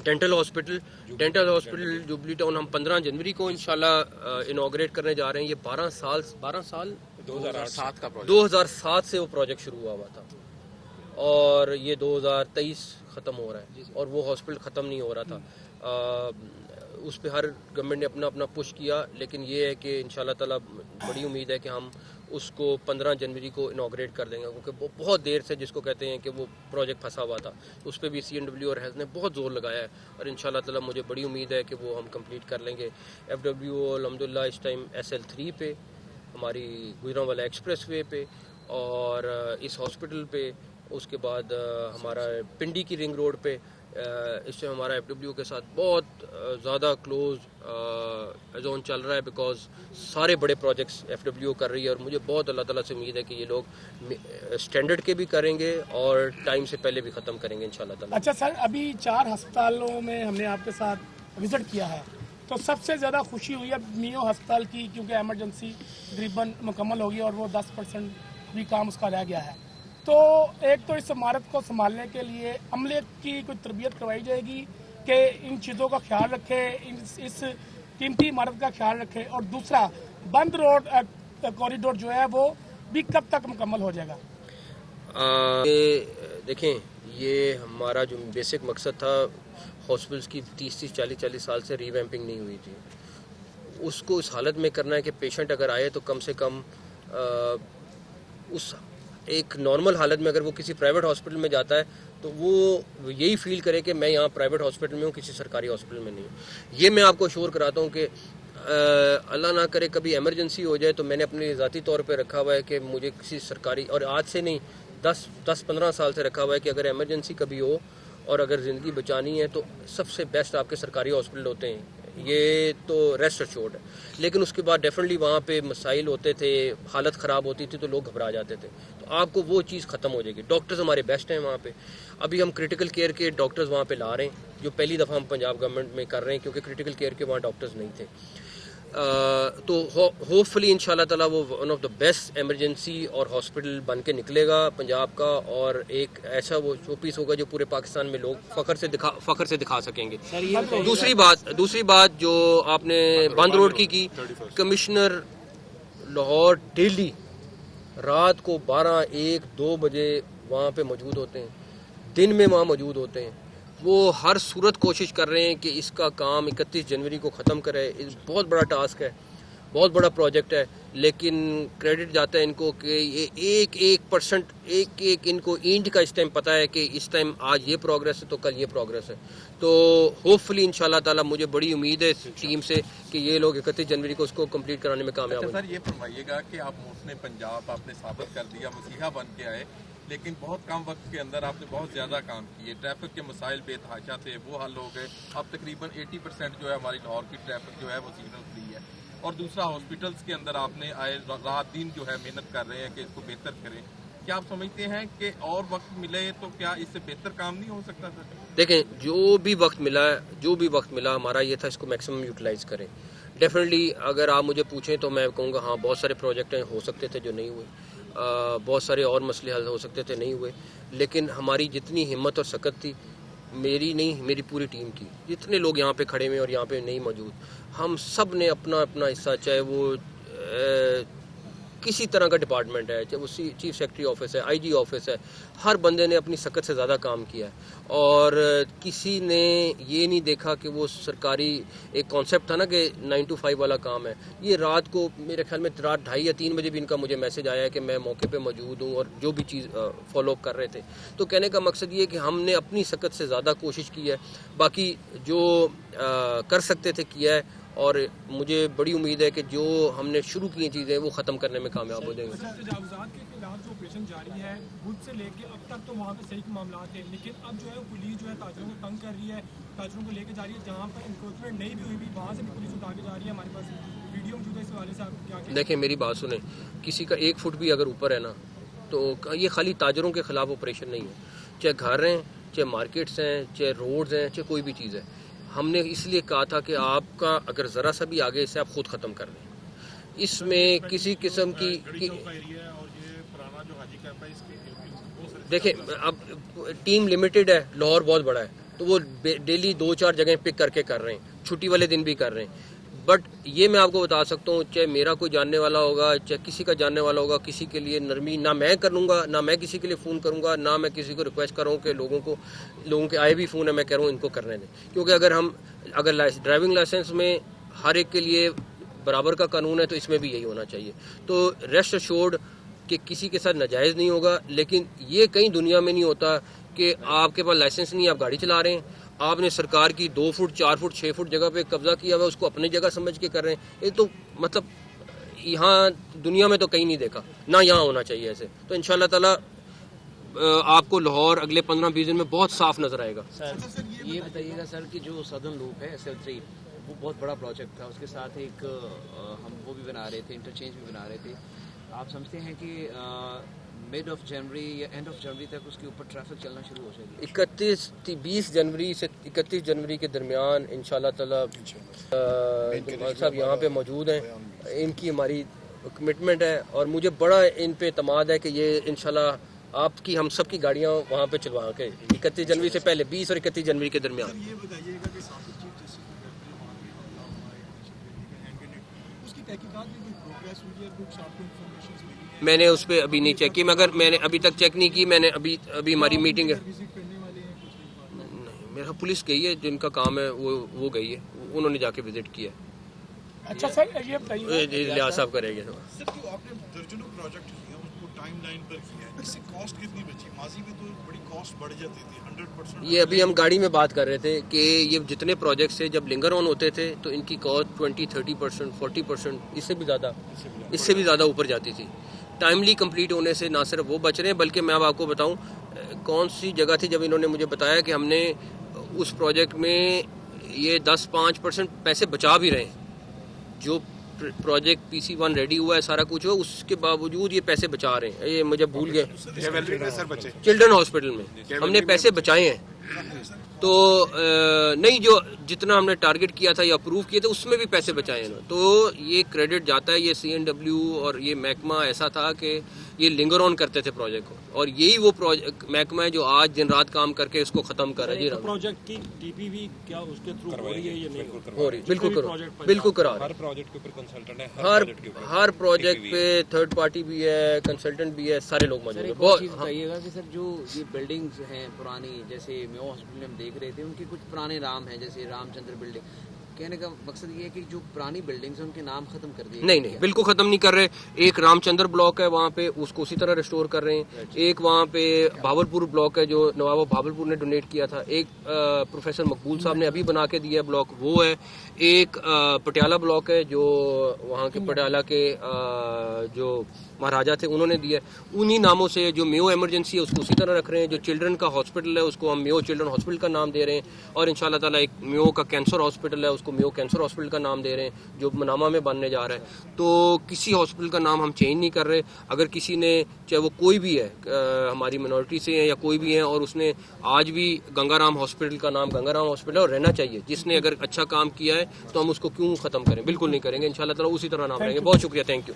Dental hospital jubilee town हम 15 जनवरी को इंशाल्लाह इनॉग्रेट करने जा रहे हैं। ये 12 साल 2007 से वो प्रोजेक्ट शुरू हुआ था और ये 2023 ख़त्म हो रहा है और वो हॉस्पिटल ख़त्म नहीं हो रहा था। उस पर हर गवर्नमेंट ने अपना अपना पुश किया, लेकिन ये है कि इंशाल्लाह ताला बड़ी उम्मीद है कि हम उसको 15 जनवरी को इनॉग्रेट कर देंगे, क्योंकि वो बहुत देर से जिसको कहते हैं कि वो प्रोजेक्ट फंसा हुआ था, उस पर भी CNW और हेल्थ ने बहुत ज़ोर लगाया है और इंशाल्लाह ताला मुझे बड़ी उम्मीद है कि वो हम कंप्लीट कर लेंगे। FWO अल्हम्दुलिल्लाह इस टाइम SL3 पे हमारी गुजरांवाला एक्सप्रेस वे पे और इस हॉस्पिटल पे, उसके बाद हमारा पिंडी की रिंग रोड पे इससे हमारा FWO के साथ बहुत ज़्यादा क्लोज जोन चल रहा है, बिकॉज सारे बड़े प्रोजेक्ट्स FWO कर रही है और मुझे बहुत अल्लाह ताला से उम्मीद है कि ये लोग स्टैंडर्ड के भी करेंगे और टाइम से पहले भी ख़त्म करेंगे इंशाल्लाह ताला। अच्छा सर, अभी 4 अस्पतालों में हमने आपके साथ विजिट किया है, तो सबसे ज़्यादा खुशी हुई है मियो अस्पताल की, क्योंकि एमरजेंसी तकरीबन मुकम्मल होगी और वो 10% भी काम उसका रह गया है। तो एक तो इस इमारत को संभालने के लिए अमले की कोई तरबियत करवाई जाएगी कि इन चीज़ों का ख्याल रखे, इस कीमती इमारत का ख्याल रखे, और दूसरा बंद रोड कॉरिडोर जो है वो भी कब तक मुकम्मल हो जाएगा? देखें, ये हमारा जो बेसिक मकसद था, हॉस्पिटल्स की 30-40 साल से रीवैम्पिंग नहीं हुई थी, उसको इस हालत में करना है कि पेशेंट अगर आए तो कम से कम उस एक नॉर्मल हालत में अगर वो किसी प्राइवेट हॉस्पिटल में जाता है तो वो यही फील करे कि मैं यहाँ प्राइवेट हॉस्पिटल में हूँ, किसी सरकारी हॉस्पिटल में नहीं हूँ। ये मैं आपको श्योर कराता हूँ कि अल्लाह ना करे कभी इमरजेंसी हो जाए तो मैंने अपने ज़ाती तौर पे रखा हुआ है कि मुझे किसी सरकारी, और आज से नहीं 10-15 साल से रखा हुआ है कि अगर इमरजेंसी कभी हो और अगर ज़िंदगी बचानी है तो सबसे बेस्ट आपके सरकारी हॉस्पिटल होते हैं, ये तो रेस्ट अश्योर्ड है। लेकिन उसके बाद डेफिनेटली वहाँ पे मसाइल होते थे, हालत ख़राब होती थी तो लोग घबरा जाते थे, तो आपको वो चीज़ ख़त्म हो जाएगी। डॉक्टर्स हमारे बेस्ट हैं वहाँ पे, अभी हम क्रिटिकल केयर के डॉक्टर्स वहाँ पे ला रहे हैं, जो पहली दफ़ा हम पंजाब गवर्नमेंट में कर रहे हैं, क्योंकि क्रिटिकल केयर के वहाँ डॉक्टर्स नहीं थे। तो होपफुली इंशाल्लाह ताला वो one of the best emergency और हॉस्पिटल बन के निकलेगा पंजाब का, और एक ऐसा वो शोपीस होगा जो पूरे पाकिस्तान में लोग फ़ख्र से दिखा सकेंगे। दूसरी बात जो आपने बंद रोड की कमिश्नर लाहौर डेली रात को 12-1-2 बजे वहाँ पे मौजूद होते हैं, दिन में वहाँ मौजूद होते हैं। वो हर सूरत कोशिश कर रहे हैं कि इसका काम 31 जनवरी को ख़त्म करें। बहुत बड़ा टास्क है, बहुत बड़ा प्रोजेक्ट है, लेकिन क्रेडिट जाता है इनको कि ये 1% एक इनको इंच का इस टाइम पता है कि इस टाइम आज ये प्रोग्रेस है तो कल ये प्रोग्रेस है। तो होपफुली इंशाल्लाह ताला मुझे बड़ी उम्मीद है इस टीम से कि ये लोग 31 जनवरी को उसको कंप्लीट कराने में कामयाब होंगे। सर, ये फरमाइएगा कि आप मोहसिन पंजाब आपने साबित कर दिया, मसीहा बन के आए, लेकिन बहुत कम वक्त के अंदर आपने बहुत ज़्यादा काम किए। ट्रैफिक के मसाइल बेतहाशा थे, वो हल हो गए। अब तकरीबन 80% जो है हमारी लाहौर की ट्रैफिक जो है वो सिग्नल फ्री है। और दूसरा, हॉस्पिटल्स के अंदर आपने आए रात दिन जो है मेहनत कर रहे हैं कि इसको बेहतर करें। क्या आप समझते हैं कि और वक्त मिले तो क्या इससे बेहतर काम नहीं हो सकता था? देखें, जो भी वक्त मिला हमारा ये था इसको मैक्सिमम यूटिलाइज करें। डेफिनेटली अगर आप मुझे पूछें तो मैं कहूँगा हाँ, बहुत सारे प्रोजेक्ट हो सकते थे जो नहीं हुए, बहुत सारे और मसले हल हो सकते थे नहीं हुए, लेकिन हमारी जितनी हिम्मत और सकत थी, मेरी नहीं मेरी पूरी टीम की, जितने लोग यहाँ पे खड़े हुए और यहाँ पे नहीं मौजूद, हम सब ने अपना अपना हिस्सा, चाहे वो किसी तरह का डिपार्टमेंट है, चाहे वो चीफ सेक्रेटरी ऑफिस है, IG ऑफिस है, हर बंदे ने अपनी सकत से ज़्यादा काम किया है। और किसी ने ये नहीं देखा कि वो सरकारी एक कॉन्सेप्ट था ना कि 9 to 5 वाला काम है, ये रात को मेरे ख्याल में रात 2:30 या 3 बजे भी इनका मुझे मैसेज आया है कि मैं मौके पे मौजूद हूँ और जो भी चीज़ फॉलो अप कर रहे थे। तो कहने का मकसद ये कि हमने अपनी सकत से ज़्यादा कोशिश की है, बाकी जो कर सकते थे किया है, और मुझे बड़ी उम्मीद है कि जो हमने शुरू की चीज़ें वो ख़त्म करने में कामयाब हो जाएंगे। तजावुज़ात के खिलाफ जो ऑपरेशन जारी है बुध से लेके अब तक, तो वहाँ पे सही के मामला थे, लेकिन अब जो है पुलिस जो है ताजरों को तंग कर रही है, ताजरों को लेके जा रही है, जहाँ पर इंक्रोचमेंट नहीं भी हुई भी वहाँ से भी पुलिस उठा के जा रही है। हमारे पास वीडियो मौजूद है इस हवाले से, आप क्या देखें, मेरी बात सुने, किसी का 1 फुट भी अगर ऊपर है ना तो ये खाली ताजरों के खिलाफ ऑपरेशन नहीं है, चाहे घर हैं, चाहे मार्केट्स हैं, चाहे रोड्स हैं, चाहे कोई भी चीज़ है। हमने इसलिए कहा था कि आपका अगर ज़रा सा भी आगे इसे आप खुद ख़त्म कर लें, इसमें किसी किस्म की دیکھیں اب ٹیم لمیٹڈ ہے، لاہور بہت بڑا ہے، تو وہ ڈیلی 2-4 جگہیں پک کر کے کر رہے ہیں، چھٹی والے دن بھی کر رہے ہیں. بٹ یہ میں آپ کو بتا سکتا ہوں، چاہے میرا کوئی جاننے والا ہوگا، چاہے کسی کا جاننے والا ہوگا، کسی کے لیے نرمی نہ میں کروں گا، نہ میں کسی کے لیے فون کروں گا، نہ میں کسی کو ریکویسٹ کروں کہ لوگوں کے آئے بھی فون ہے، میں کہہ رہا ہوں ان کو کرنے دیں. کیونکہ اگر ڈرائیونگ لائسنس میں ہر ایک کے لیے برابر کا قانون ہے تو اس میں بھی یہی ہونا چاہیے. تو ریسٹ ایشورڈ کہ کسی کے ساتھ ناجائز نہیں ہوگا. لیکن یہ کہیں دنیا میں نہیں ہوتا کہ آپ کے پاس لائسنس نہیں، آپ گاڑی چلا رہے ہیں، آپ نے سرکار کی 2 فٹ 4 فٹ 6 فٹ جگہ پہ قبضہ کیا ہوا ہے، اس کو اپنی جگہ سمجھ کے کر رہے ہیں. یہ تو مطلب یہاں دنیا میں تو کہیں نہیں دیکھا، نہ یہاں ہونا چاہیے ایسے. تو ان شاء اللہ تعالیٰ آپ کو لاہور اگلے 15-20 دن میں بہت صاف نظر آئے گا. سر یہ بتائیے گا سر کہ جو سدرن لوپ ہے SL3 وہ بہت بڑا پروجیکٹ تھا، اس کے ساتھ ایک ہم وہ بھی بنا رہے تھے، انٹرچینج بھی بنا رہے تھے. آپ سمجھتے ہیں کہ مڈ آف جنوری یا اینڈ آف جنوری تک اس کے اوپر ٹریفک چلنا شروع ہو جائے گی؟ 20 جنوری سے 31 جنوری کے درمیان انشاءاللہ تعالیٰ جمال صاحب یہاں پہ موجود ہیں. ان کی ہماری کمٹمنٹ ہے اور مجھے بڑا ان پہ اعتماد ہے کہ یہ انشاءاللہ آپ کی ہم سب کی گاڑیاں وہاں پہ چلوا کے 31 جنوری سے پہلے 20 اور 31 جنوری کے درمیان. یہ بتائیے گا کہ سابق چیف جسٹس اس کی تحقیقات میں کوئی پروگریس ہوئی ہے، کچھ آپ کو انفارمیشن ملی ہے؟ میں نے اس پہ ابھی نہیں چیک کی، مگر میں نے ابھی تک چیک نہیں کی. میں نے ابھی ہماری میٹنگ ہے. وزٹ کرنے والے ہیں کچھ نہیں، میرا پولیس گئی ہے، جن کا کام ہے وہ گئی ہے، انہوں نے جا کے وزٹ کیا. اچھا سر یہ بتائیے، لیاز صاحب کریں گے. سر جو آپ نے درجنوں پروجیکٹ کیا اس کو ٹائم لائن پر کیا ہے، اس سے کاسٹ کتنی بچی؟ ماضی میں تو بڑی کاسٹ بڑھ جاتی تھی 100%. یہ ابھی ہم گاڑی میں بات کر رہے تھے کہ یہ جتنے پروجیکٹس تھے جب لنگر آن ہوتے تھے تو ان کی کاسٹ 20-30%، 40%، اس سے بھی زیادہ اوپر جاتی تھی. ٹائملی کمپلیٹ ہونے سے نہ صرف وہ بچ رہے ہیں بلکہ میں اب آپ کو بتاؤں کون سی جگہ تھی جب انہوں نے مجھے بتایا کہ ہم نے اس پروجیکٹ میں یہ 10-5% پیسے بچا بھی رہے ہیں. جو پروجیکٹ PC1 ریڈی ہوا ہے سارا کچھ ہو، اس کے باوجود یہ پیسے بچا رہے ہیں. یہ مجھے بھول گئے، چلڈرن ہاسپٹل میں ہم نے پیسے بچائے ہیں. تو نہیں، جو جتنا ہم نے ٹارگٹ کیا تھا یا اپروو کیے تھے اس میں بھی پیسے بچائے ہیں. تو یہ کریڈٹ جاتا ہے. یہ CNW اور یہ محکمہ ایسا تھا کہ یہ لنگر آن کرتے تھے پروجیکٹ کو، اور یہی وہ محکمہ ہے جو آج دن رات کام کر کے اس کو ختم کر رہا ہے. پروجیکٹ کی TPV کیا اس کے تھرو ہو رہی ہے یا نہیں ہو رہی؟ بالکل کرا رہے. ہر پروجیکٹ کے اوپر کنسلٹنٹ ہے، ہر پروجیکٹ پہ تھرڈ پارٹی بھی ہے، کنسلٹنٹ بھی ہے، سارے لوگ موجود سر ہیں. ایک اور چیز بتائیے گا کہ سر جو یہ بلڈنگز ہیں پرانی، جیسے میو ہاسپٹل میں ہم دیکھ رہے تھے، ان کے کچھ پرانے نام ہیں، جیسے رام چندر بلڈنگ. کہنے کا مقصد یہ ہے کہ جو پرانی بلڈنگز ہیں ان کے نام ختم کر دیے. نہیں، بالکل ختم نہیں کر رہے. ایک رام چندر بلاک ہے وہاں پہ، اس کو اسی طرح ریسٹور کر رہے ہیں. ایک وہاں پہ بھاول پور بلاک ہے جو نواب بھاول پور نے ڈونیٹ کیا تھا. ایک پروفیسر مقبول صاحب نے ابھی بنا کے دیا ہے بلاک، وہ ہے. ایک پٹیالہ بلاک ہے جو وہاں کے پٹیالہ کے جو مہاراجا تھے انہوں نے دیا. انہی ناموں سے جو میو ایمرجنسی ہے اس کو اسی طرح رکھ رہے ہیں. جو چلڈرن کا ہاسپٹل ہے اس کو ہم میو چلڈرن ہاسپٹل کا نام دے رہے ہیں. اور ان شاء اللہ تعالیٰ ایک میو کا کینسر ہاسپٹل ہے، اس کو میو کینسر ہاسپٹل کا نام دے رہے ہیں جو منامہ میں بننے جا رہا ہے. تو کسی ہاسپٹل کا نام ہم چینج نہیں کر رہے. اگر کسی نے، چاہے وہ کوئی بھی ہے، ہماری منورٹی سے ہیں یا کوئی بھی ہیں، اور اس نے آج بھی گنگا رام ہاسپٹل کا نام گنگا رام ہاسپٹل ہے اور رہنا چاہیے. جس نے اگر اچھا کام کیا ہے تو ہم اس کو کیوں ختم کریں؟ بالکل نہیں کریں گے. ان شاء اللہ تعالیٰ اسی طرح نام رہیں گے. بہت شکریہ، تھینک یو.